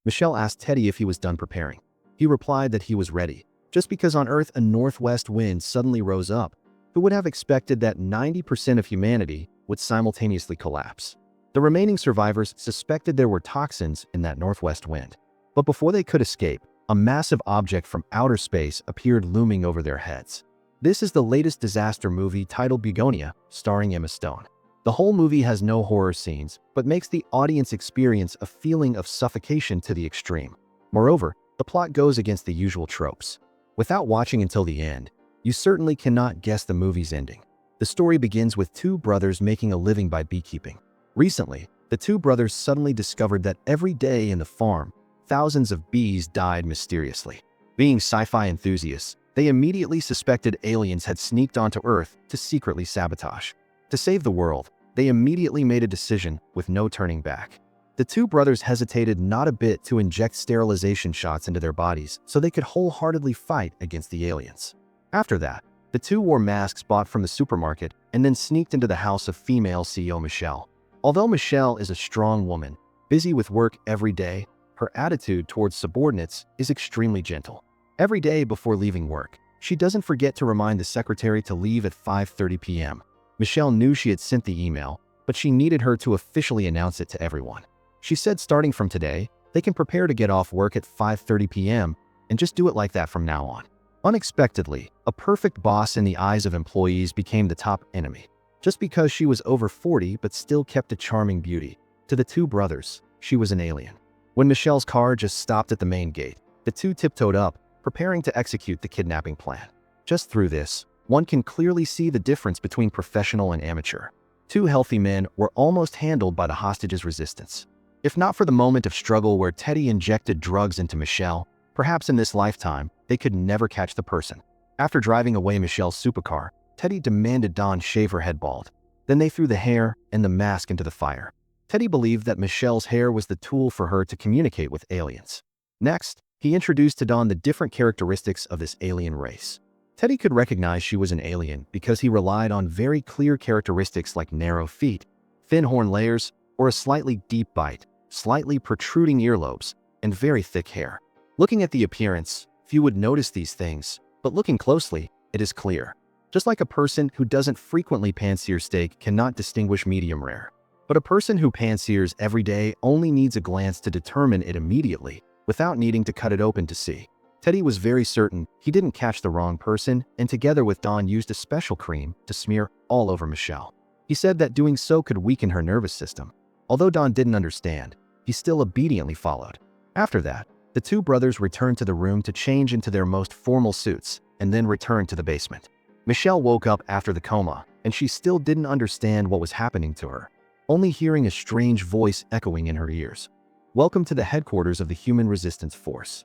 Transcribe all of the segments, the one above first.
Michelle asked Teddy if he was done preparing. He replied that he was ready. Just because on Earth a northwest wind suddenly rose up, who would have expected that 90% of humanity would simultaneously collapse? The remaining survivors suspected there were toxins in that northwest wind. But before they could escape, a massive object from outer space appeared looming over their heads. This is the latest disaster movie titled Bugonia, starring Emma Stone. The whole movie has no horror scenes, but makes the audience experience a feeling of suffocation to the extreme. Moreover, the plot goes against the usual tropes. Without watching until the end, you certainly cannot guess the movie's ending. The story begins with two brothers making a living by beekeeping. Recently, the two brothers suddenly discovered that every day in the farm, thousands of bees died mysteriously. Being sci-fi enthusiasts, they immediately suspected aliens had sneaked onto Earth to secretly sabotage. To save the world, they immediately made a decision with no turning back. The two brothers hesitated not a bit to inject sterilization shots into their bodies so they could wholeheartedly fight against the aliens. After that, the two wore masks bought from the supermarket and then sneaked into the house of female CEO Michelle. Although Michelle is a strong woman, busy with work every day, her attitude towards subordinates is extremely gentle. Every day before leaving work, she doesn't forget to remind the secretary to leave at 5:30 p.m. Michelle knew she had sent the email, but she needed her to officially announce it to everyone. She said starting from today, they can prepare to get off work at 5:30 p.m. and just do it like that from now on. Unexpectedly, a perfect boss in the eyes of employees became the top enemy. Just because she was over 40 but still kept a charming beauty, to the two brothers, she was an alien. When Michelle's car just stopped at the main gate, the two tiptoed up, preparing to execute the kidnapping plan. Just through this, one can clearly see the difference between professional and amateur. Two healthy men were almost handled by the hostages' resistance. If not for the moment of struggle where Teddy injected drugs into Michelle, perhaps in this lifetime, they could never catch the person. After driving away Michelle's supercar, Teddy demanded Dawn shave her head bald. Then they threw the hair and the mask into the fire. Teddy believed that Michelle's hair was the tool for her to communicate with aliens. Next, he introduced to Dawn the different characteristics of this alien race. Teddy could recognize she was an alien because he relied on very clear characteristics like narrow feet, thin horn layers, or a slightly deep bite, slightly protruding earlobes, and very thick hair. Looking at the appearance, few would notice these things, but looking closely, it is clear. Just like a person who doesn't frequently pan-sear steak cannot distinguish medium rare. But a person who pan-sears every day only needs a glance to determine it immediately, without needing to cut it open to see. Teddy was very certain he didn't catch the wrong person, and together with Dawn used a special cream to smear all over Michelle. He said that doing so could weaken her nervous system. Although Dawn didn't understand, he still obediently followed. After that, the two brothers returned to the room to change into their most formal suits, and then returned to the basement. Michelle woke up after the coma, and she still didn't understand what was happening to her, only hearing a strange voice echoing in her ears. Welcome to the headquarters of the Human Resistance Force.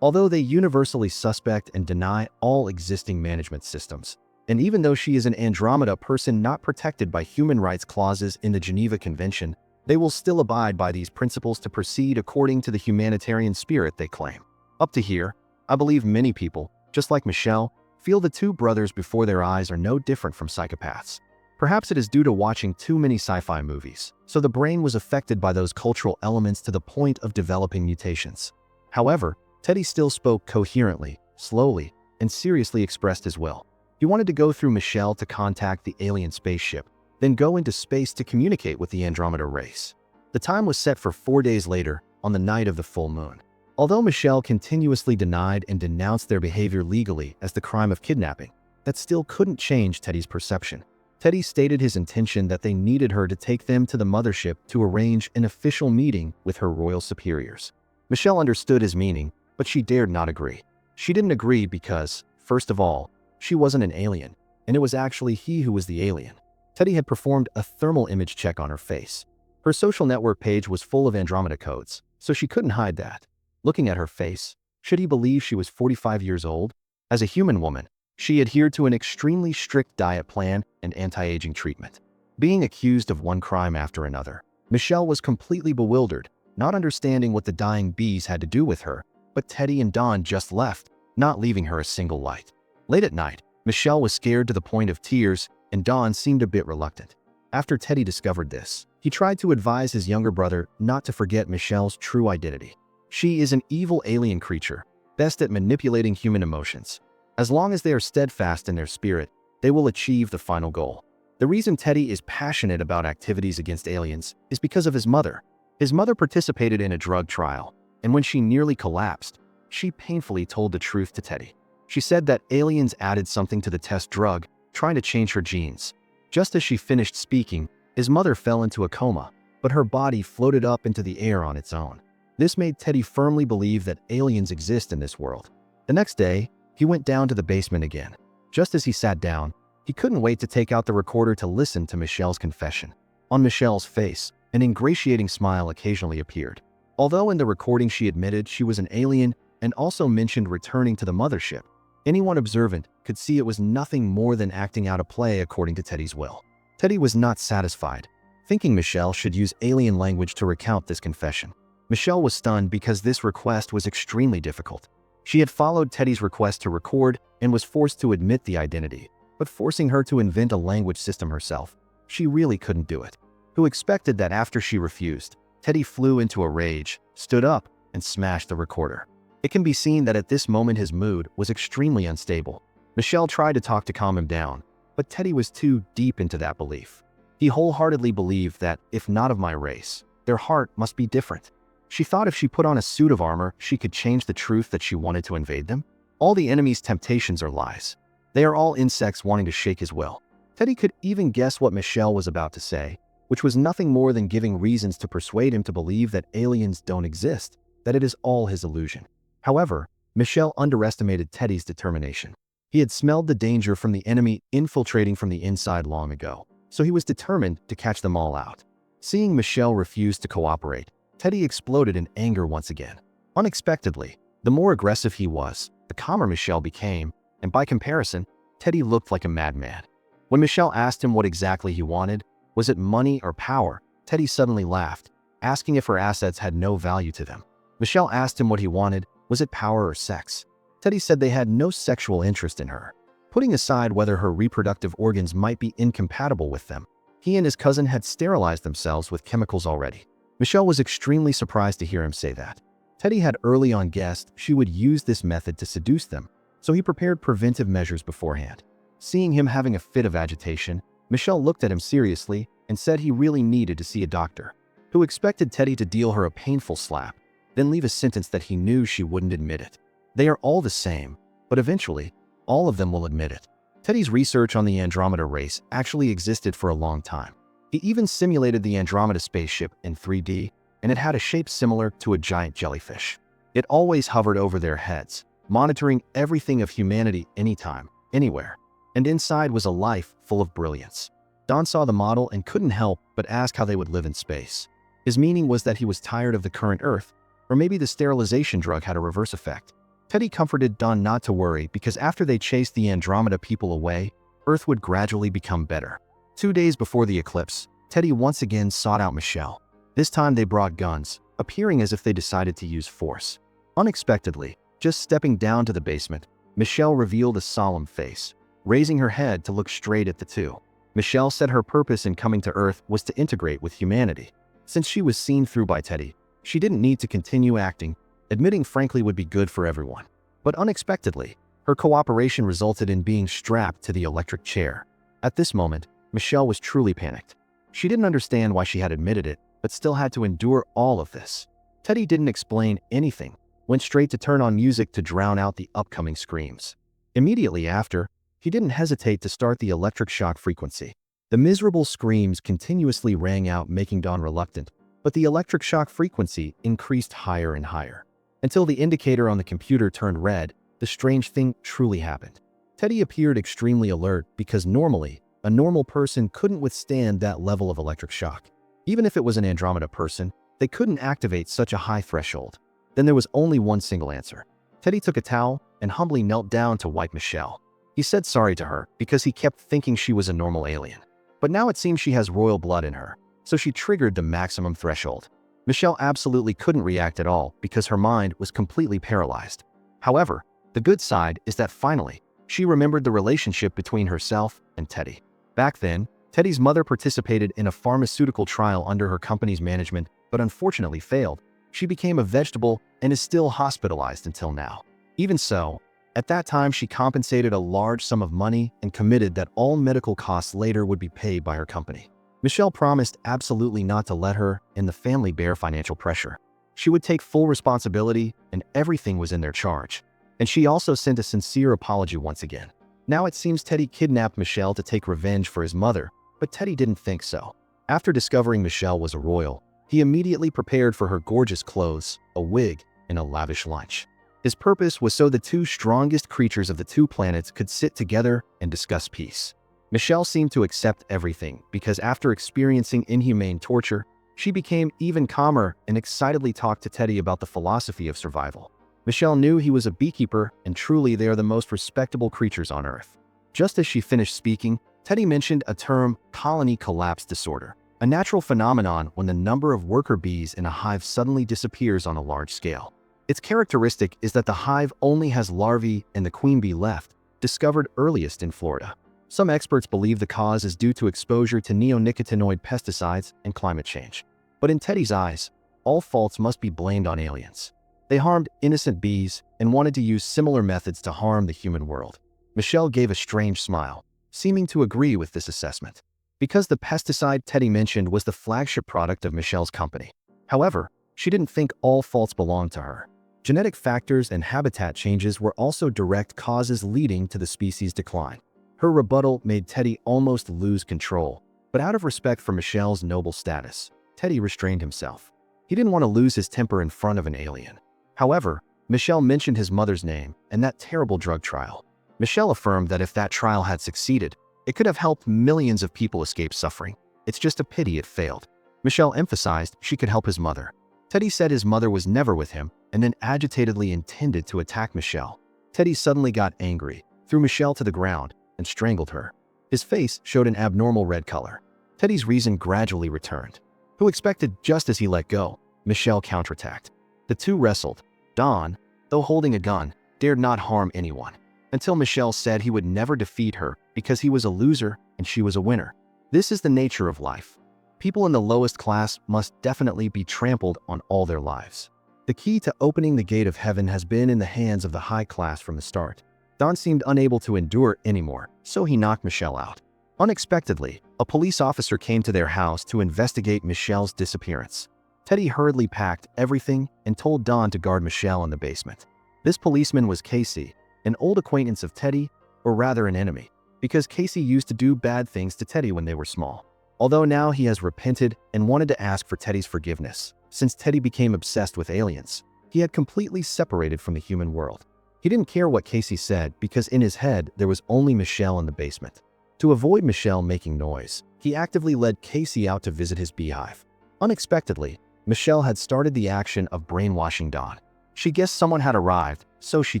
Although they universally suspect and deny all existing management systems, and even though she is an Andromeda person not protected by human rights clauses in the Geneva Convention, they will still abide by these principles to proceed according to the humanitarian spirit they claim. Up to here, I believe many people, just like Michelle, feel the two brothers before their eyes are no different from psychopaths. Perhaps it is due to watching too many sci-fi movies, so the brain was affected by those cultural elements to the point of developing mutations. However, Teddy still spoke coherently, slowly, and seriously expressed his will. He wanted to go through Michelle to contact the alien spaceship, then go into space to communicate with the Andromeda race. The time was set for 4 days later, on the night of the full moon. Although Michelle continuously denied and denounced their behavior legally as the crime of kidnapping, that still couldn't change Teddy's perception. Teddy stated his intention that they needed her to take them to the mothership to arrange an official meeting with her royal superiors. Michelle understood his meaning, but she dared not agree. She didn't agree because, first of all, she wasn't an alien, and it was actually he who was the alien. Teddy had performed a thermal image check on her face. Her social network page was full of Andromeda codes, so she couldn't hide that. Looking at her face, should he believe she was 45 years old? As a human woman, she adhered to an extremely strict diet plan and anti-aging treatment. Being accused of one crime after another, Michelle was completely bewildered, not understanding what the dying bees had to do with her, but Teddy and Dawn just left, not leaving her a single light. Late at night, Michelle was scared to the point of tears, and Dawn seemed a bit reluctant. After Teddy discovered this, he tried to advise his younger brother not to forget Michelle's true identity. She is an evil alien creature, best at manipulating human emotions. As long as they are steadfast in their spirit, they will achieve the final goal. The reason Teddy is passionate about activities against aliens is because of his mother. His mother participated in a drug trial, and when she nearly collapsed, she painfully told the truth to Teddy. She said that aliens added something to the test drug, trying to change her genes. Just as she finished speaking, his mother fell into a coma, but her body floated up into the air on its own. This made Teddy firmly believe that aliens exist in this world. The next day, he went down to the basement again. Just as he sat down, he couldn't wait to take out the recorder to listen to Michelle's confession. On Michelle's face, an ingratiating smile occasionally appeared. Although in the recording she admitted she was an alien and also mentioned returning to the mothership, anyone observant could see it was nothing more than acting out a play according to Teddy's will. Teddy was not satisfied, thinking Michelle should use alien language to recount this confession. Michelle was stunned because this request was extremely difficult. She had followed Teddy's request to record and was forced to admit the identity, but forcing her to invent a language system herself, she really couldn't do it. Who expected that after she refused, Teddy flew into a rage, stood up, and smashed the recorder. It can be seen that at this moment his mood was extremely unstable. Michelle tried to talk to calm him down, but Teddy was too deep into that belief. He wholeheartedly believed that, if not of my race, their heart must be different. She thought if she put on a suit of armor, she could change the truth that she wanted to invade them. All the enemy's temptations are lies. They are all insects wanting to shake his will. Teddy could even guess what Michelle was about to say, which was nothing more than giving reasons to persuade him to believe that aliens don't exist, that it is all his illusion. However, Michelle underestimated Teddy's determination. He had smelled the danger from the enemy infiltrating from the inside long ago, so he was determined to catch them all out. Seeing Michelle refuse to cooperate, Teddy exploded in anger once again. Unexpectedly, the more aggressive he was, the calmer Michelle became, and by comparison, Teddy looked like a madman. When Michelle asked him what exactly he wanted, was it money or power, Teddy suddenly laughed, asking if her assets had no value to them. Michelle asked him what he wanted, was it power or sex? Teddy said they had no sexual interest in her. Putting aside whether her reproductive organs might be incompatible with them, he and his cousin had sterilized themselves with chemicals already. Michelle was extremely surprised to hear him say that. Teddy had early on guessed she would use this method to seduce them, so he prepared preventive measures beforehand. Seeing him having a fit of agitation, Michelle looked at him seriously and said he really needed to see a doctor, who expected Teddy to deal her a painful slap, then leave a sentence that he knew she wouldn't admit it. They are all the same, but eventually, all of them will admit it. Teddy's research on the Andromeda race actually existed for a long time. He even simulated the Andromeda spaceship in 3D, and it had a shape similar to a giant jellyfish. It always hovered over their heads, monitoring everything of humanity anytime, anywhere. And inside was a life full of brilliance. Don saw the model and couldn't help but ask how they would live in space. His meaning was that he was tired of the current Earth, or maybe the sterilization drug had a reverse effect. Teddy comforted Don not to worry because after they chased the Andromeda people away, Earth would gradually become better. 2 days before the eclipse, Teddy once again sought out Michelle. This time they brought guns, appearing as if they decided to use force. Unexpectedly, just stepping down to the basement, Michelle revealed a solemn face, raising her head to look straight at the two. Michelle said her purpose in coming to Earth was to integrate with humanity. Since she was seen through by Teddy, she didn't need to continue acting, admitting frankly would be good for everyone. But unexpectedly, her cooperation resulted in being strapped to the electric chair. At this moment, Michelle was truly panicked. She didn't understand why she had admitted it, but still had to endure all of this. Teddy didn't explain anything, went straight to turn on music to drown out the upcoming screams. Immediately after, he didn't hesitate to start the electric shock frequency. The miserable screams continuously rang out, making Dawn reluctant, but the electric shock frequency increased higher and higher. Until the indicator on the computer turned red, the strange thing truly happened. Teddy appeared extremely alert because normally, a normal person couldn't withstand that level of electric shock. Even if it was an Andromeda person, they couldn't activate such a high threshold. Then there was only one single answer. Teddy took a towel and humbly knelt down to wipe Michelle. He said sorry to her because he kept thinking she was a normal alien. But now it seems she has royal blood in her, so she triggered the maximum threshold. Michelle absolutely couldn't react at all because her mind was completely paralyzed. However, the good side is that finally, she remembered the relationship between herself and Teddy. Back then, Teddy's mother participated in a pharmaceutical trial under her company's management, but unfortunately failed. She became a vegetable and is still hospitalized until now. Even so, at that time she compensated a large sum of money and committed that all medical costs later would be paid by her company. Michelle promised absolutely not to let her and the family bear financial pressure. She would take full responsibility and everything was in their charge. And she also sent a sincere apology once again. Now it seems Teddy kidnapped Michelle to take revenge for his mother, but Teddy didn't think so. After discovering Michelle was a royal, he immediately prepared for her gorgeous clothes, a wig, and a lavish lunch. His purpose was so the two strongest creatures of the two planets could sit together and discuss peace. Michelle seemed to accept everything because after experiencing inhumane torture, she became even calmer and excitedly talked to Teddy about the philosophy of survival. Michelle knew he was a beekeeper and truly they are the most respectable creatures on Earth. Just as she finished speaking, Teddy mentioned a term, colony collapse disorder, a natural phenomenon when the number of worker bees in a hive suddenly disappears on a large scale. Its characteristic is that the hive only has larvae and the queen bee left, discovered earliest in Florida. Some experts believe the cause is due to exposure to neonicotinoid pesticides and climate change. But in Teddy's eyes, all faults must be blamed on aliens. They harmed innocent bees and wanted to use similar methods to harm the human world. Michelle gave a strange smile, seeming to agree with this assessment, because the pesticide Teddy mentioned was the flagship product of Michelle's company. However, she didn't think all faults belonged to her. Genetic factors and habitat changes were also direct causes leading to the species' decline. Her rebuttal made Teddy almost lose control, but out of respect for Michelle's noble status, Teddy restrained himself. He didn't want to lose his temper in front of an alien. However, Michelle mentioned his mother's name and that terrible drug trial. Michelle affirmed that if that trial had succeeded, it could have helped millions of people escape suffering. It's just a pity it failed. Michelle emphasized she could help his mother. Teddy said his mother was never with him and then agitatedly intended to attack Michelle. Teddy suddenly got angry, threw Michelle to the ground, and strangled her. His face showed an abnormal red color. Teddy's reason gradually returned. Who expected just as he let go, Michelle counterattacked. The two wrestled. Don, though holding a gun, dared not harm anyone, until Michelle said he would never defeat her because he was a loser and she was a winner. This is the nature of life. People in the lowest class must definitely be trampled on all their lives. The key to opening the gate of heaven has been in the hands of the high class from the start. Don seemed unable to endure anymore, so he knocked Michelle out. Unexpectedly, a police officer came to their house to investigate Michelle's disappearance. Teddy hurriedly packed everything and told Don to guard Michelle in the basement. This policeman was Casey, an old acquaintance of Teddy, or rather an enemy, because Casey used to do bad things to Teddy when they were small. Although now he has repented and wanted to ask for Teddy's forgiveness, since Teddy became obsessed with aliens, he had completely separated from the human world. He didn't care what Casey said because in his head there was only Michelle in the basement. To avoid Michelle making noise, he actively led Casey out to visit his beehive. Unexpectedly, Michelle had started the action of brainwashing Don. She guessed someone had arrived, so she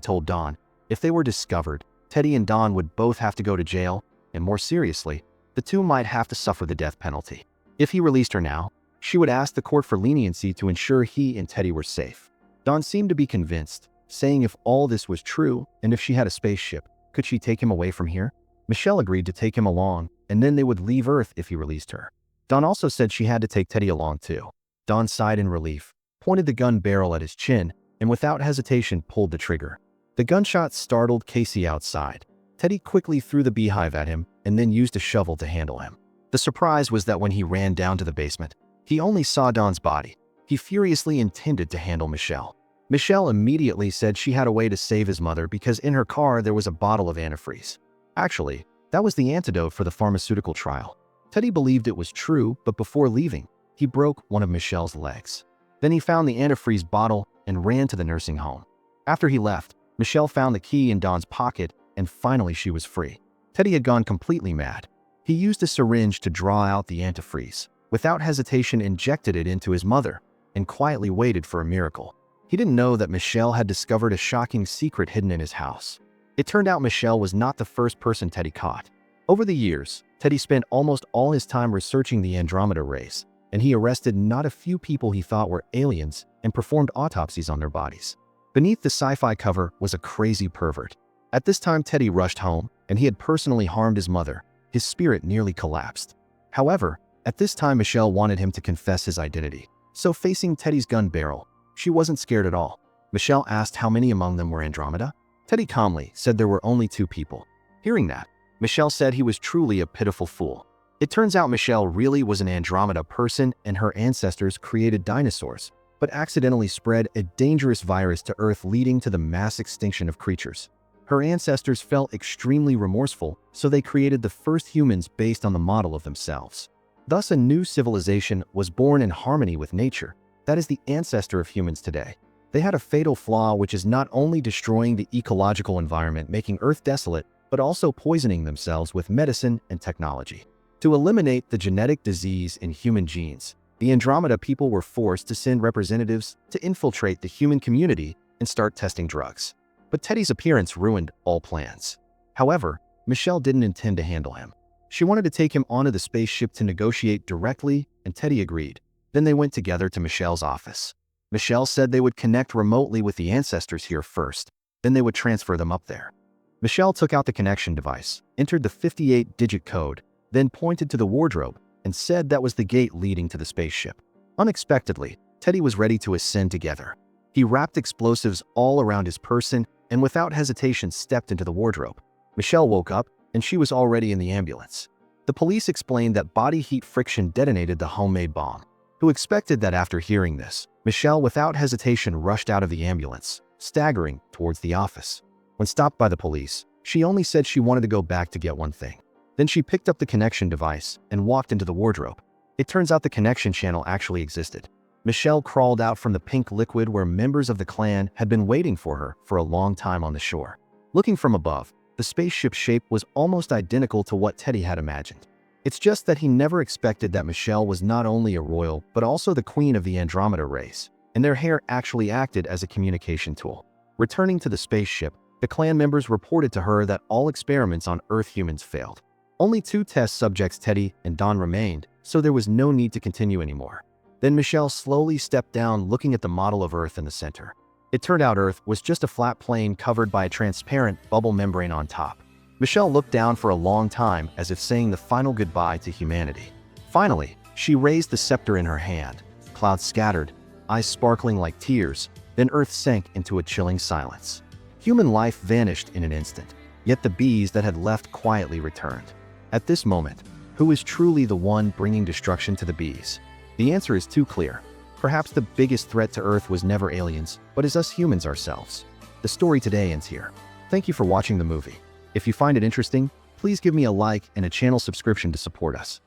told Don, if they were discovered, Teddy and Don would both have to go to jail, and more seriously, the two might have to suffer the death penalty. If he released her now, she would ask the court for leniency to ensure he and Teddy were safe. Don seemed to be convinced, saying if all this was true and if she had a spaceship, could she take him away from here? Michelle agreed to take him along, and then they would leave Earth if he released her. Don also said she had to take Teddy along too. Don sighed in relief, pointed the gun barrel at his chin, and without hesitation pulled the trigger. The gunshot startled Casey outside. Teddy quickly threw the beehive at him and then used a shovel to handle him. The surprise was that when he ran down to the basement, he only saw Don's body. He furiously intended to handle Michelle. Michelle immediately said she had a way to save his mother because in her car there was a bottle of antifreeze. Actually, that was the antidote for the pharmaceutical trial. Teddy believed it was true, but before leaving, he broke one of Michelle's legs. Then he found the antifreeze bottle and ran to the nursing home. After he left, Michelle found the key in Don's pocket and finally she was free. Teddy had gone completely mad. He used a syringe to draw out the antifreeze, without hesitation injected it into his mother, and quietly waited for a miracle. He didn't know that Michelle had discovered a shocking secret hidden in his house. It turned out Michelle was not the first person Teddy caught. Over the years, Teddy spent almost all his time researching the Andromeda race, and he arrested not a few people he thought were aliens and performed autopsies on their bodies. Beneath the sci-fi cover was a crazy pervert. At this time, Teddy rushed home, and he had personally harmed his mother. His spirit nearly collapsed. However, at this time Michelle wanted him to confess his identity. So facing Teddy's gun barrel, she wasn't scared at all. Michelle asked how many among them were Andromeda. Teddy calmly said there were only 2 people. Hearing that, Michelle said he was truly a pitiful fool. It turns out Michelle really was an Andromeda person and her ancestors created dinosaurs, but accidentally spread a dangerous virus to Earth, leading to the mass extinction of creatures. Her ancestors felt extremely remorseful, so they created the first humans based on the model of themselves. Thus, a new civilization was born in harmony with nature. That is the ancestor of humans today. They had a fatal flaw, which is not only destroying the ecological environment, making Earth desolate, but also poisoning themselves with medicine and technology. To eliminate the genetic disease in human genes, the Andromeda people were forced to send representatives to infiltrate the human community and start testing drugs. But Teddy's appearance ruined all plans. However, Michelle didn't intend to handle him. She wanted to take him onto the spaceship to negotiate directly, and Teddy agreed. Then they went together to Michelle's office. Michelle said they would connect remotely with the ancestors here first, then they would transfer them up there. Michelle took out the connection device, entered the 58-digit code, then pointed to the wardrobe and said that was the gate leading to the spaceship. Unexpectedly, Teddy was ready to ascend together. He wrapped explosives all around his person and without hesitation stepped into the wardrobe. Michelle woke up and she was already in the ambulance. The police explained that body heat friction detonated the homemade bomb. Who expected that? After hearing this, Michelle without hesitation rushed out of the ambulance, staggering towards the office. When stopped by the police, she only said she wanted to go back to get one thing. Then she picked up the connection device and walked into the wardrobe. It turns out the connection channel actually existed. Michelle crawled out from the pink liquid where members of the clan had been waiting for her for a long time on the shore. Looking from above, the spaceship shape was almost identical to what Teddy had imagined. It's just that he never expected that Michelle was not only a royal, but also the queen of the Andromeda race, and their hair actually acted as a communication tool. Returning to the spaceship, the clan members reported to her that all experiments on Earth humans failed. Only 2 test subjects, Teddy and Don, remained, so there was no need to continue anymore. Then Michelle slowly stepped down, looking at the model of Earth in the center. It turned out Earth was just a flat plane covered by a transparent bubble membrane on top. Michelle looked down for a long time, as if saying the final goodbye to humanity. Finally, she raised the scepter in her hand. Clouds scattered, eyes sparkling like tears, then Earth sank into a chilling silence. Human life vanished in an instant, yet the bees that had left quietly returned. At this moment, who is truly the one bringing destruction to the bees? The answer is too clear. Perhaps the biggest threat to Earth was never aliens, but is us humans ourselves. The story today ends here. Thank you for watching the movie. If you find it interesting, please give me a like and a channel subscription to support us.